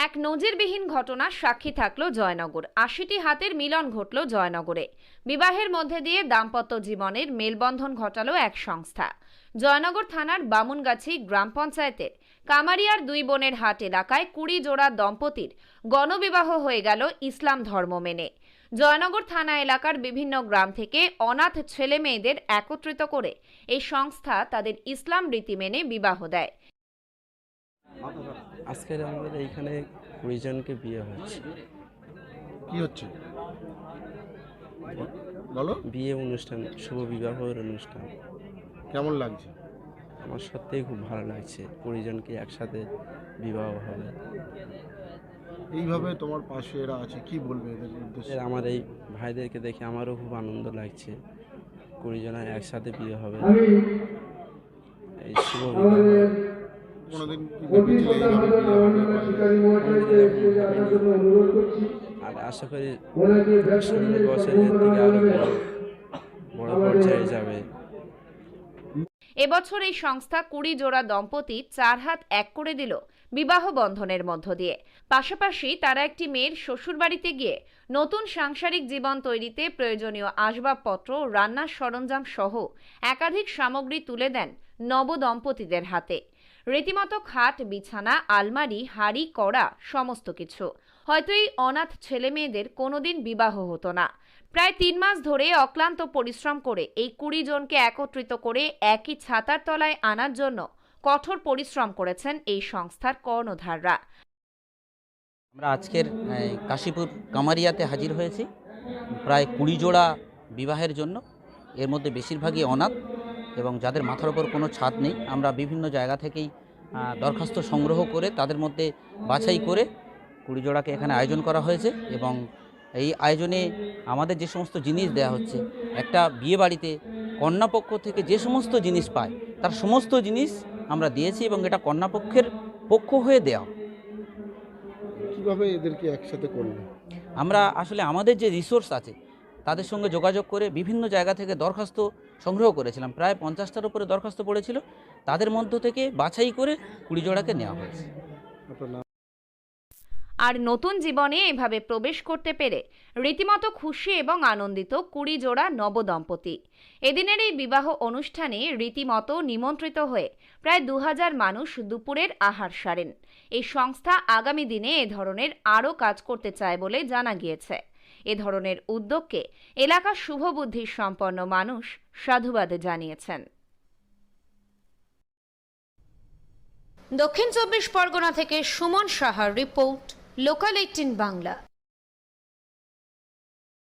এক নজিরবিহীন ঘটনার সাক্ষী থাকলো জয়নগর। ৮০টি হাতের মিলন ঘটল জয়নগরে। বিবাহের মধ্যে দিয়ে দাম্পত্য জীবনের মেলবন্ধন ঘটালো এক সংস্থা। জয়নগর থানার বামুনগাছি গ্রাম পঞ্চায়েতের কামারিয়ার দুই বোনের হাট এলাকায় ২০ জোড়া দম্পতির গণবিবাহ হয়ে গেল ইসলাম ধর্ম মেনে। জয়নগর থানা এলাকার বিভিন্ন গ্রাম থেকে অনাথ ছেলে মেয়েদের একত্রিত করে এই সংস্থা তাদের ইসলাম রীতি মেনে বিবাহ দেয়। আজকের আমাদের এইখানে ২০ জনকে বিয়ে হচ্ছে। কি হচ্ছে বলো? বিয়ে অনুষ্ঠান, শুভ বিবাহের অনুষ্ঠান। কেমন লাগছে? আমার সত্যিই খুব ভালো লাগছে, ২০ জনকে একসাথে বিবাহ হবে। এইভাবে তোমার পাশে এরা আছে, কি বলবে এদের উদ্দেশ্যে? আমার এই ভাইদেরকে দেখে আমারও খুব আনন্দ লাগছে। ২০ জনের একসাথে বিয়ে হবে, এই শুভ বিবাহ। কোনোদিন কি ভেবেছিলে এইভাবে বিয়ে হবে? আর আশা করি সামনের বছর এর থেকে আরো বড় পর্যায়ে যাবে। এবছর এই সংস্থা ২০ জোড়া দম্পতি ৪ হাত এক করে দিল বিবাহ বন্ধনের মধ্য দিয়ে। পাশাপাশি তারা একটি মেয়ের শ্বশুরবাড়িতে গিয়ে নতুন সাংসারিক জীবন তৈরিতে প্রয়োজনীয় আসবাবপত্র, রান্নার সরঞ্জাম সহ একাধিক সামগ্রী তুলে দেন নবদম্পতিদের হাতে। রীতিমতো খাট, বিছানা, আলমারি, হাঁড়ি, কড়া সমস্ত কিছু। হয়তো এই অনাথ ছেলে মেয়েদের কোনোদিন বিবাহ হতো না। প্রায় ৩ মাস ধরে অক্লান্ত পরিশ্রম করে এই ২০ জনকে একত্রিত করে একই ছাতার তলায় আনার জন্য কঠোর পরিশ্রম করেছেন এই সংস্থার কর্ণধাররা। আমরা আজকের কাশীপুর কামারিয়াতে হাজির হয়েছি প্রায় ২০ জোড়া বিবাহের জন্য। এর মধ্যে বেশিরভাগই অনাথ এবং যাদের মাথার ওপর কোনো ছাদ নেই। আমরা বিভিন্ন জায়গা থেকেই দরখাস্ত সংগ্রহ করে তাদের মধ্যে বাছাই করে ২০ জোড়াকে এখানে আয়োজন করা হয়েছে। এবং এই আয়োজনে আমাদের যে সমস্ত জিনিস দেয়া হচ্ছে, একটা বিয়ে বাড়িতে কন্যাপক্ষ থেকে যে সমস্ত জিনিস পায় তার সমস্ত জিনিস আমরা দিয়েছি এবং এটা কন্যাপক্ষের পক্ষ হয়ে দেওয়া। কিভাবে এদেরকে একসাথে করলে? আমরা আসলে আমাদের যে রিসোর্স আছে তাদের সঙ্গে যোগাযোগ করে বিভিন্ন জায়গা থেকে দরখাস্ত সংগ্রহ করেছিলাম। প্রায় ৫০টার উপরে দরখাস্ত পড়েছিল, তাদের মধ্য থেকে বাছাই করে ২০ জোড়াকে নেওয়া হয়েছে। আর নতুন জীবনে এভাবে প্রবেশ করতে পেরে রীতিমতো খুশি এবং আনন্দিত ২০ জোড়া নবদম্পতি। এদিনের এই বিবাহ অনুষ্ঠানে রীতিমতো নিমন্ত্রিত হয়ে প্রায় ২০০০ মানুষ দুপুরের আহার সারেন। এই সংস্থা আগামী দিনে এ ধরনের আরও কাজ করতে চায় বলে জানা গিয়েছে। এ ধরনের উদ্যোগকে এলাকার শুভবুদ্ধি সম্পন্ন মানুষ সাধুবাদ জানিয়েছেন। দক্ষিণ ২৪ পরগনা থেকে সুমন সাহার রিপোর্ট, লোকাল ১৮ বাংলা।